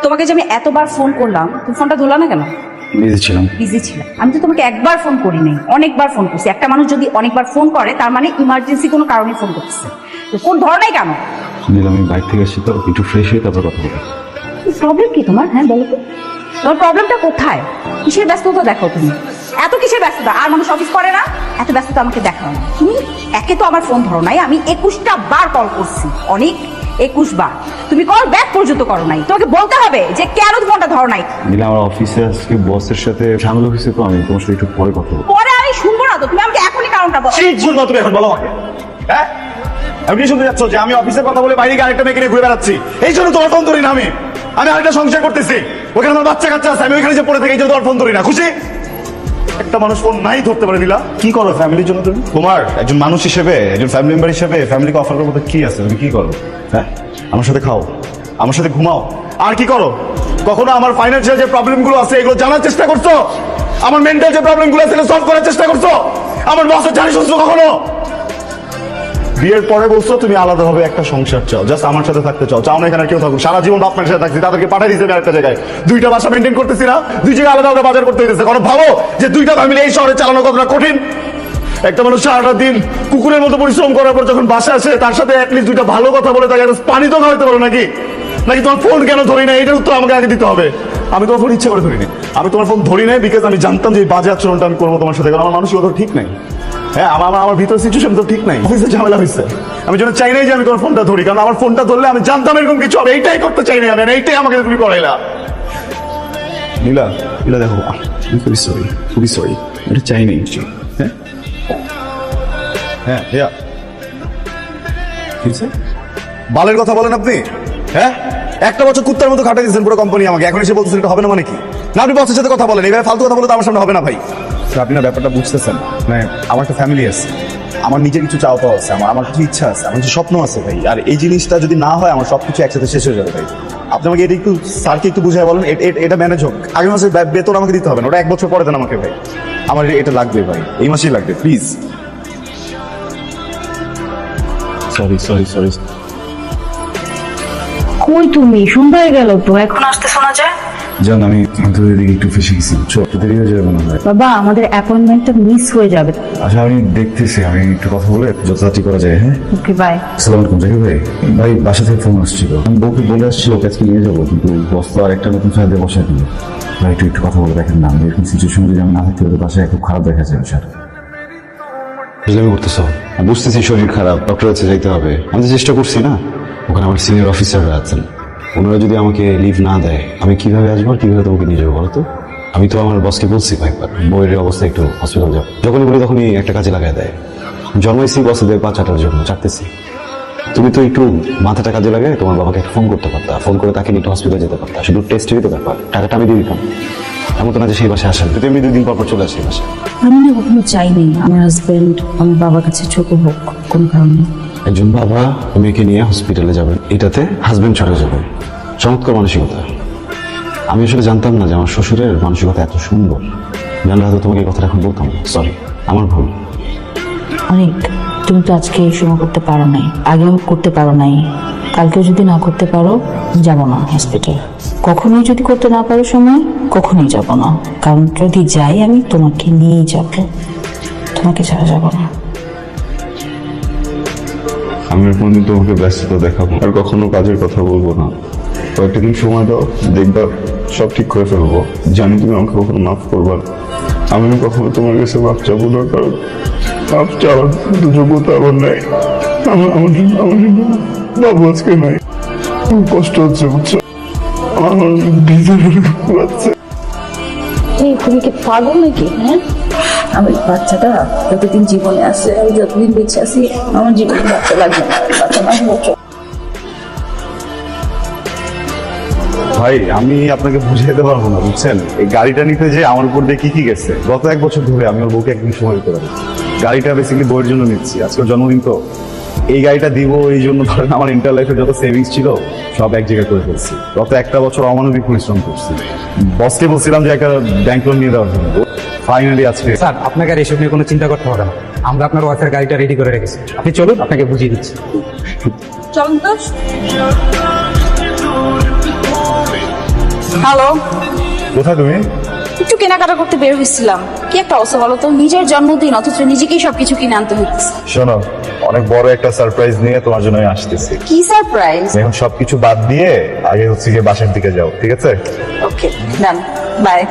তোমাকে যে আমি এতবার ফোন করলাম, তুমি ফোনটা ধরলা না কেন? বিজি ছিলাম। বিজি ছিলাম? আমি তো তোমাকে একবার ফোন করি নাই, অনেকবার ফোন করছি। একটা মানুষ যদি অনেকবার ফোন করে তার মানে ইমার্জেন্সি কোনো কারণে ফোন করতেছে। তো ফোন ধর নাই কেন? আমি বাইরে থেকে আসছি তো একটু ফ্রেশ হয়ে তারপর কথা বলবো। প্রবলেম কি তোমার? হ্যাঁ বলো তো, তোমার প্রবলেমটা কোথায়? কিসের ব্যস্ততা দেখো তুমি? এত কিসের ব্যস্ততা? আর মানুষ অফিস করে না? এত ব্যস্ততা আমাকে দেখাও না। তুমি একে তো আমার ফোন ধরো নাই, আমি 21টা বার কল করছি, অনেক 21 বার। তুমি কল ব্যাক পর্যন্ত করো নাই। তোমাকে বলতে হবে যে কেন ফোনটা ধরো নাই। নীলা, আমার অফিসে আজকে বসের সাথে ঝামেলা হয়েছে, তো আমি তোমার সাথে একটু পরে কথা বলবো। পরে আমি শুনবো না তো, তুমি আমাকে এখনই কারণটা বলো। শুনবো তুমি এখন বলো আমাকে। হ্যাঁ, আমি কি শুনতে যাচ্ছ যে আমি অফিসের কথা বলে বাইরে গিয়ে আরেকটা মেয়েকে নিয়ে ঘুরে বেড়াচ্ছি? এই জন্য তোমার ফোন ধরি না। আমি আরেকটা সংসার করতেছি, ওখানে আমার বাচ্চা কাচ্চা আছে, আমি ওইখানে যে পড়ে থাকি, এই জন্য তোমার ফোন ধরি না। খুশি? একটা মানুষ ফোন নাই ধরতে পারে। নীলা, কি করো ফ্যামিলির জন্য তুমি? তোমার একজন মানুষ হিসেবে, একজন ফ্যামিলি মেম্বার হিসেবে ফ্যামিলিকে অফার করবো কি আছে? তুমি কি করো? হ্যাঁ, আমার সাথে খাও, আমার সাথে ঘুমাও, আর কি করো? কখনো আমার ফাইন্যান্সিয়াল যে প্রবলেমগুলো আছে এগুলো জানার চেষ্টা করছো? আমার মেন্টাল যে প্রবলেমগুলো আছে এগুলো সলভ করার চেষ্টা করছো? আমার বসের জানি শুনছো কখনো? বিয়ের পরে বলছো তুমি আলাদাভাবে একটা সংসার চাও, জাস্ট আমার সাথে থাকতে চাও। চাও না এখানে কেউ থাকুক। সারা জীবন বাপ মায়ের সাথে থাকছি, তাদেরকে পাঠিয়ে দিয়েছে আরেকটা জায়গায়। দুইটা বাসা মেনটেন করতেছি না, দুই জায়গায় আলাদা আলাদা বাজার করতে হইতেছে। কারণ ভাবো যে দুইটা ফ্যামিলি এই শহরে চালানো কতটা কঠিন। একটা মানুষ সারাটা দিন কুকুরের মতো পরিশ্রম করার পর যখন বাসা আসে, তার সাথে অ্যাটলিস্ট দুইটা ভালো কথা বলে তাকে পানি তো খাওয়াতে পারো নাকি? নাকি তোমার ফোন কেন ধরি না, এটার উত্তর আমাকে আগে দিতে হবে। আমি তোমার ফোন ইচ্ছে করে ধরিনি। আমি তোমার ফোন ধরি নাই বিকজ আমি জানতাম যে এই বাজে আচরণটা আমি করবো তোমার সাথে, কারণ আমার মানসিকতা ঠিক নাই। হ্যাঁ, আমার ভিতর সিচুয়েশন তো ঠিক নাই, অফিসে ঝামেলা হয়েছে। আমি জন্য চাই নাই যে আমি তোমার ফোনটা ধরি, কারণ আমার ফোনটা ধরলে আমি জানতাম এরকম কিছু হবে। এইটাই করতে চাই নাই আমি, এইটাই আমাকে তুমি করাইলা। নীলা, নীলা দেখো, আমি খুবই সরি, খুবই সরি। এটা চাই নাই। হ্যাঁ হ্যাঁ, বালের কথা বলেন আপনি? হ্যাঁ, একটা বছর কুত্তার মতো খাটাই দিয়েছেন পুরো কোম্পানি আমাকে, এখন এসে বলতেছেন এটা হবে না মানে কি? না, আপনি বসের সাথে কথা বলেন, এইভাবে ফালতু কথা বলে তো আমার সামনে হবে না ভাই। আপনি না ব্যাপারটা বুঝতেছেন, মানে আমার একটা ফ্যামিলি আছে, আমার নিজের কিছু চাওয়া পাওয়া আছে, আমার কিছু ইচ্ছা আছে, আমার কিছু স্বপ্ন আছে ভাই। আর এই জিনিসটা যদি না হয় আমার সবকিছু একসাথে শেষ হয়ে যাবে ভাই। আপনি আমাকে এটা একটু স্যারকে একটু বুঝাই বলেন, এটা ম্যানেজ হোক। আগামী মাসে বেতন আমাকে দিতে হবে না, ওটা 1 বছর পরে দেন আমাকে ভাই। আমার এটা লাগবে ভাই, এই মাসেই লাগবে প্লিজ। Sorry sorry sorry. কই তুমি? সন্ধ্যা হয়ে গেল তো, এখন আসতে শোনা যায়? জান, আমি তোদের দিকে একটু ফেসে গেছি, দেরি হয়ে যাবে মনে হয়। বাবা, আমাদের অ্যাপয়েন্টমেন্টটা মিস হয়ে যাবে। আচ্ছা, আমি দেখতেছি, আমি একটু কথা বলে যথাযথ করা যায়। হ্যাঁ, ওকে, বাই। আসসালামু আলাইকুম। জাকির ভাই, ভাই বাসা থেকে ফোন আসছিল, আমি বউকে বলে আসছিল ওকে আজকে নিয়ে যাবো, কিন্তু বস তো আর একটা নতুন ফাইলে বসায় দিল। ভাই একটু কথা বলে দেখেন না, এরকম সিচুয়েশন যদি আমি না থাকতে পারি বাসায় খুব খারাপ দেখা যায়। স্যার বুঝলাম করতেছ, আমি বুঝতেছি শরীর খারাপ, ডক্টর কাছে যাইতে হবে, আমি তো চেষ্টা করছি না। ওখানে আমার সিনিয়র অফিসাররা আছেন, ওনারা যদি আমাকে লিভ না দেয় আমি কিভাবে আসবো, কিভাবে তোমাকে নিয়ে যাবো বলো তো? আমি তো আমার বসকে বলছি কয়েকবার বইয়ের অবস্থা একটু হসপিটাল যাবো, যখনই বলি তখনই একটা কাজে লাগাই দেয়। জন্মাইছি বসেদের 5-8টার জন্য, চাটতেছি। তুমি তো একটু মাথাটা কাজে লাগে, তোমার বাবাকে ফোন করতে পারতা, ফোন করে তাকে নিয়ে একটু হসপিটাল যেতে পারতা, শুধু টেস্টেরই তো ব্যাপার, টাকাটা আমি দিয়ে দিতাম। এমন তো না যে সেই বাসায় আসেন, কিন্তু এমনি 2 দিন পর চলে আসে এই বাসায়। আমি না কখনো চাইনি আমার হাজবেন্ড আমার বাবার কাছে ছোট হোক কোনো কারণে। একজন বাবা মেয়েকে নিয়ে হসপিটালে যাবেন, এটাতে হাজবেন্ড চলে যাবে, চমৎকার মানসিকতা। আমি আসলে জানতাম না যে আমার শ্বশুরের মানসিকতা এত সুন্দর, জানলে হয়তো তোমাকে এই কথাটা এখন বলতাম। সরি, আমার ভুল। অনেক, তুমি তো আজকে এই সময় করতে পারো নাই, আগেও করতে পারো নাই, কালকেও যদি না করতে পারো যাবো না হসপিটাল। কখনোই যদি করতে না পারো সময়, কখনোই যাব না, কারণ যদি যাই আমি তোমাকে নিয়েই যাব, তোমাকে ছাড়া যাব না। আমি কোনদিন তোমাকে ব্যস্ততা দেখাবো আর কখনো কাজের কথা বলবো না। কয়েকটা দিন সময় দাও, দেখবা সব ঠিক করে ফেলবো। জানি তুমি আমাকে কখনো মাফ করবা না, আমি কখনো তোমার কাছে মাফ চাবো না, কারণ মাফ চাওয়ার মতো যোগ্যতা আমার নাই। আমার জন্য বাবু আজকে নাই, খুব কষ্ট হচ্ছে বুঝছো, আমার ভিতরে লাগছে। তুমি কি পাগল নাকি? হ্যাঁ, আমি বাচ্চাটা যতদিন জীবনে আছে, আমি যতদিন বেঁচে আছি, আমার জীবনে বাচ্চা লাগবে না, বাচ্চা না। ভাই, আমি আপনাকে বুঝাইতে পারবো না বুঝছেন। এই গাড়িটা নিতে যে আমার উপর দিয়ে কি গেছে, গত 1 বছর ধরে আমি ওর বউকে একদিন সময় দিতে পারি। গাড়িটা বেসিক্যালি বউয়ের জন্য নিচ্ছি, আজকে জন্মদিন তো। এই গাড়িটা দিব এই জন্য ধরেন আমার ইন্টার লাইফে যত সেভিংস ছিল সব এক জায়গায় করে ফেলছি। গত 1টা বছর অমানবিক পরিশ্রম করছি। বসকে বলছিলাম যে একটা ব্যাংক লোন নিয়ে দেওয়ার জন্য, ফাইনালি আজকে স্যার আপনাকে আর এসব নিয়ে কোনো চিন্তা করতে হবে না, আমরা আপনার ওয়াইফের গাড়িটা রেডি করে রেখেছি। আপনি চলুন, আপনাকে বুঝিয়ে দিচ্ছি। চলুন তো। হ্যালো, কোথায় তুমি? একটু কেনাকাটা করতে বের হয়েছিলাম। কি একটা অবস্থা বলো তো, নিজের জন্মদিন অথচ নিজেকেই সবকিছু কিনে আনতে হইতেছে। শোনো, অনেক বড় একটা সারপ্রাইজ নিয়ে তোমার জন্য আমি আসতেছি। কি সারপ্রাইজ? এখন সবকিছু বাদ দিয়ে আগে হচ্ছে গিয়ে বাসার দিকে যাও, ঠিক আছে? ওকে, ডান, বাই।